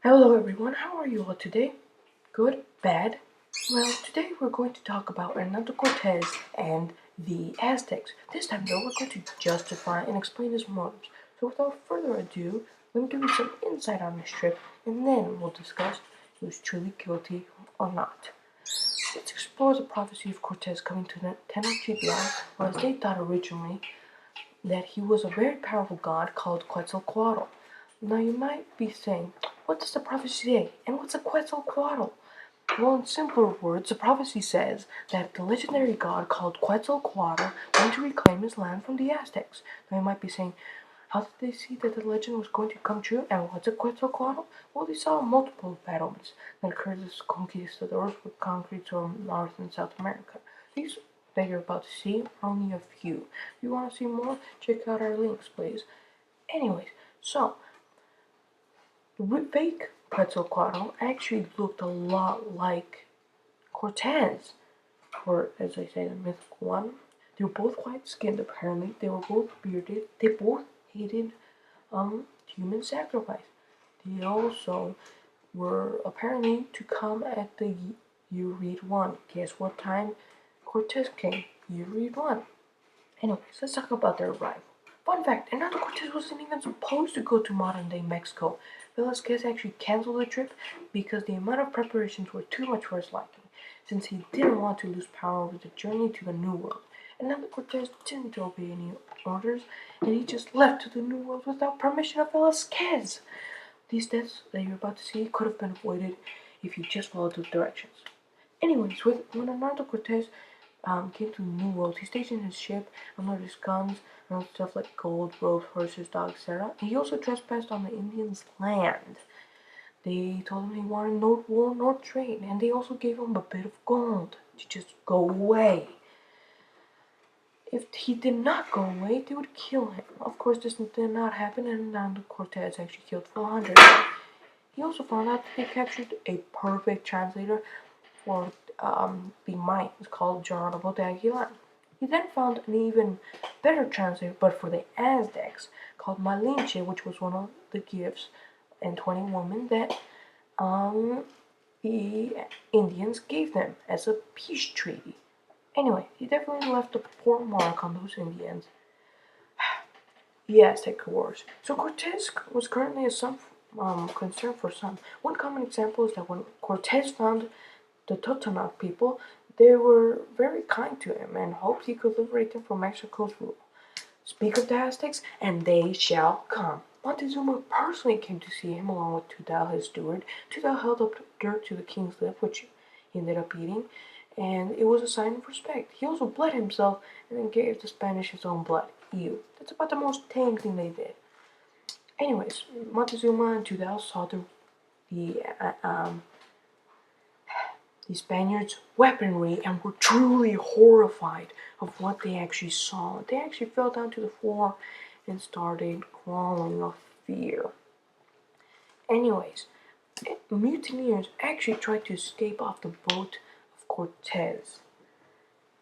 Hello everyone, how are you all today? Good? Bad? Well, today we're going to talk about Hernando Cortes and the Aztecs. This time though, we're going to justify and explain his motives. So without further ado, let me give you some insight on this trip, and then we'll discuss if he was truly guilty or not. Let's explore the prophecy of Cortes coming to Tenochtitlan, or as they thought originally, that he was a very powerful god called Quetzalcoatl. Now you might be saying, what does the prophecy say, and what's a Quetzalcoatl? Well, in simpler words, the prophecy says that the legendary god called Quetzalcoatl went to reclaim his land from the Aztecs. Now you might be saying, how did they see that the legend was going to come true, and what's a Quetzalcoatl? Well, they saw multiple battlements that occurred as conquistadors would conquer to North and South America. These that you're about to see are only a few. If you want to see more, check out our links, please. Anyways, so the fake Quetzalcoatl actually looked a lot like Cortez, or as I say, the mythical one. They were both white-skinned, apparently. They were both bearded. They both hated human sacrifice. They also were apparently to come at the year read one. Guess what time Cortez came? Year read one. Anyways, let's talk about their arrival. Fun fact, Hernando Cortez wasn't even supposed to go to modern-day Mexico. Velasquez actually canceled the trip because the amount of preparations were too much for his liking, since he didn't want to lose power over the journey to the New World. Hernando Cortez didn't obey any orders, and he just left to the New World without permission of Velasquez. These deaths that you're about to see could have been avoided if you just followed the directions. Anyways, when Hernando Cortez came to the New World, he stationed his ship, unloaded his guns, and stuff like gold, ropes, horses, dogs, etc. He also trespassed on the Indians' land. They told him he wanted no war nor trade, and they also gave him a bit of gold to just go away. If he did not go away, they would kill him. Of course, this did not happen, and Hernando Cortez actually killed 400. He also found out that they captured a perfect translator for the Mayans called Geronimo de Aguilar. He then found an even better translator, but for the Aztecs, called Malinche, which was one of the gifts and 20 women that the Indians gave them as a peace treaty. Anyway, he definitely left a poor mark on those Indians. The Aztec Wars. So Cortez was currently some concern for some. One common example is that when Cortez found the Totonac people, they were very kind to him and hoped he could liberate them from Mexico's rule. Speak of the Aztecs, and they shall come. Montezuma personally came to see him along with Tudel, his steward. Tudel held up dirt to the king's lip, which he ended up eating, and it was a sign of respect. He also bled himself and then gave the Spanish his own blood. Ew. That's about the most tame thing they did. Anyways, Montezuma and Tudel saw the Spaniards' weaponry and were truly horrified of what they actually saw. They actually fell down to the floor and started crawling of fear. Anyways, mutineers actually tried to escape off the boat of Cortez.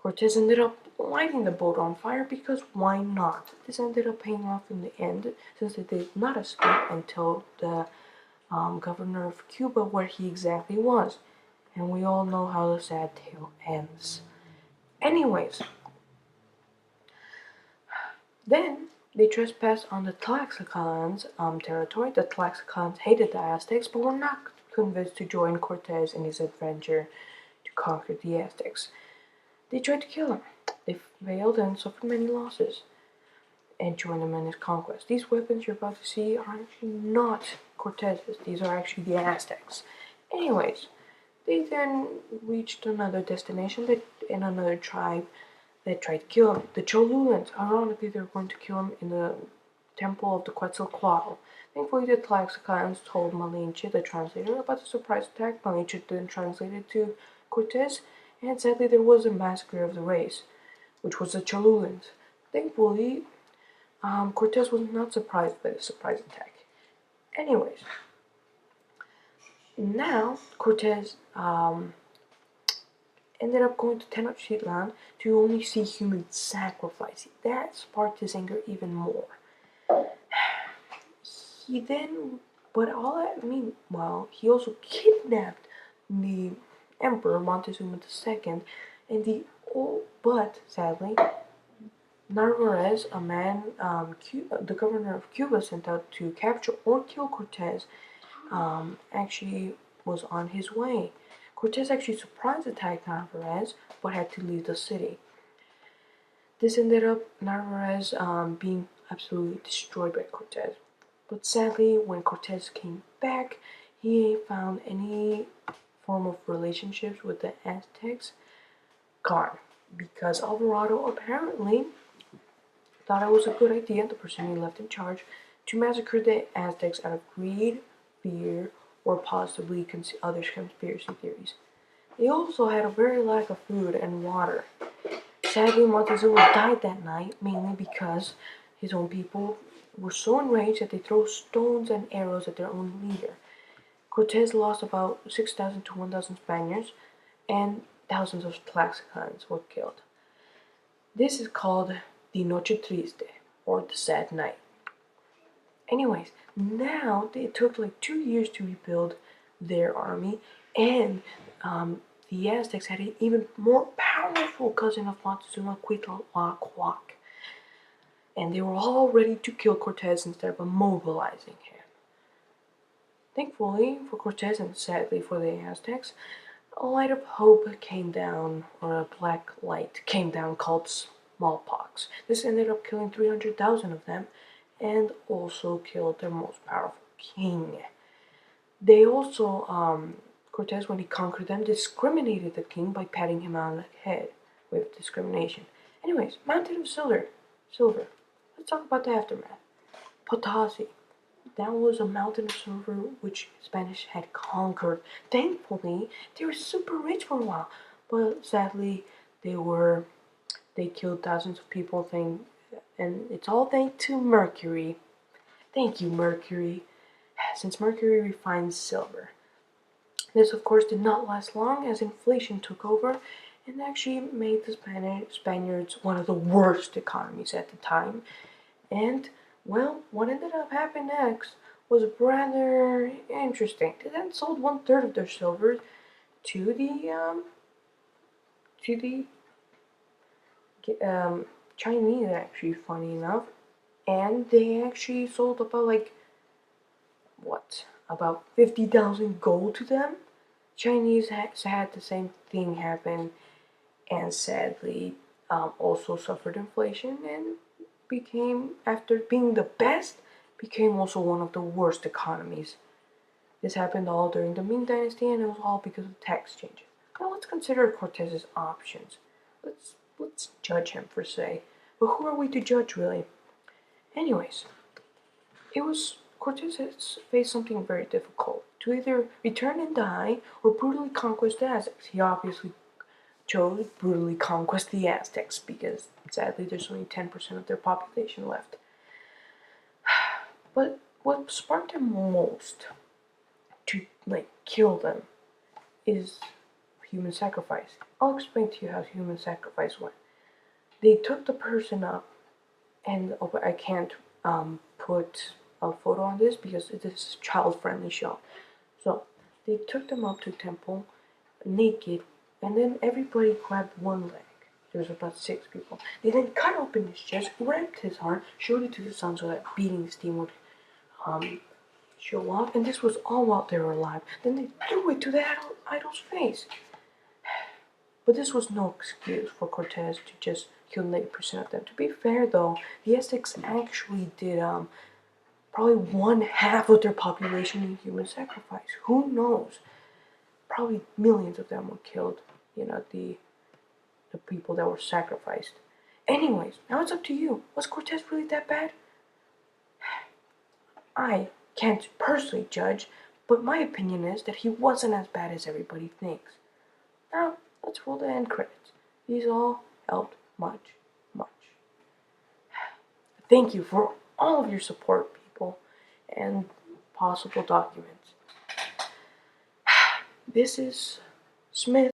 Cortez ended up lighting the boat on fire because why not? This ended up paying off in the end, since they did not escape and told the governor of Cuba where he exactly was. And we all know how the sad tale ends. Anyways, then they trespassed on the Tlaxcalans' territory. The Tlaxcalans hated the Aztecs, but were not convinced to join Cortez in his adventure to conquer the Aztecs. They tried to kill him. They failed and suffered many losses, and joined him in his conquest. These weapons you're about to see are actually not Cortez's. These are actually the Aztecs. Anyways, they then reached another destination and another tribe that tried to kill him. The Cholulans. Ironically, they were going to kill him in the temple of the Quetzalcoatl. Thankfully, the Tlaxcalans told Malinche, the translator, about the surprise attack. Malinche then translated to Cortez, and sadly there was a massacre of the race, which was the Cholulans. Thankfully, Cortez was not surprised by the surprise attack. Anyways, now Cortez ended up going to Tenochtitlan to only see human sacrifice. That sparked his anger even more. He then But meanwhile, he also kidnapped the Emperor Montezuma II, and but sadly, Narvaez, a man the governor of Cuba sent out to capture or kill Cortes, actually was on his way. Cortes actually surprise attacked Narvaez, but had to leave the city. This ended up Narvaez being absolutely destroyed by Cortes. But sadly, when Cortes came back, he found any form of relationships with the Aztecs gone. Because Alvarado apparently thought it was a good idea, the person he left in charge, to massacre the Aztecs out of greed, fear, or possibly other conspiracy theories. They also had a very lack of food and water. Sadly, Montezuma died that night, mainly because his own people were so enraged that they threw stones and arrows at their own leader. Cortes lost about 6,000 to 1,000 Spaniards, and thousands of Tlaxcalans were killed. This is called the Noche Triste, or the Sad Night. Anyways, now it took like 2 years to rebuild their army, and the Aztecs had an even more powerful cousin of Montezuma, Cuitlahuac, and they were all ready to kill Cortes instead of immobilizing him. Thankfully for Cortes and sadly for the Aztecs, a light of hope came down, or a black light came down called smallpox. This ended up killing 300,000 of them, and also killed their most powerful king. They also, Cortes, when he conquered them, discriminated the king by patting him on the head with discrimination. Anyways, Mountain of Silver. Let's talk about the aftermath. Potosi. That was a mountain of silver which Spanish had conquered. Thankfully, they were super rich for a while, but sadly, they killed thousands of people. And it's all thanks to Mercury. Thank you, Mercury. Since Mercury refines silver. This, of course, did not last long as inflation took over and actually made the Spaniards one of the worst economies at the time. And, well, what ended up happening next was rather interesting. They then sold 1/3 of their silver to the Chinese, actually, funny enough. And they actually sold about 50,000 gold to them. Chinese had the same thing happen, and sadly also suffered inflation and after being the best, became also one of the worst economies. This happened all during the Ming Dynasty, and it was all because of tax changes. Now let's consider Cortes's options. Let's judge him per se, but who are we to judge really? Anyways, Cortes has faced something very difficult, to either return and die or brutally conquest the Aztecs. He obviously chose brutally conquest the Aztecs because sadly there's only 10% of their population left. But what sparked him most to kill them is human sacrifice. I'll explain to you how human sacrifice went. They took the person up, and I can't put a photo on this because it is a child-friendly show. So they took them up to a temple naked, and then everybody grabbed one leg. There was about 6 people. They then cut open his chest, ripped his heart, showed it to the sun so that beating steam would show off, and this was all while they were alive. Then they threw it to the idol's face. But this was no excuse for Cortes to just kill 90% of them. To be fair though, the Aztecs actually did probably 1/2 of their population in human sacrifice. Who knows? Probably millions of them were killed, the people that were sacrificed. Anyways, now it's up to you. Was Cortes really that bad? I can't personally judge, but my opinion is that he wasn't as bad as everybody thinks. Now, let's roll the end credits. These all helped much. Thank you for all of your support, people, and possible documents. This is Smith.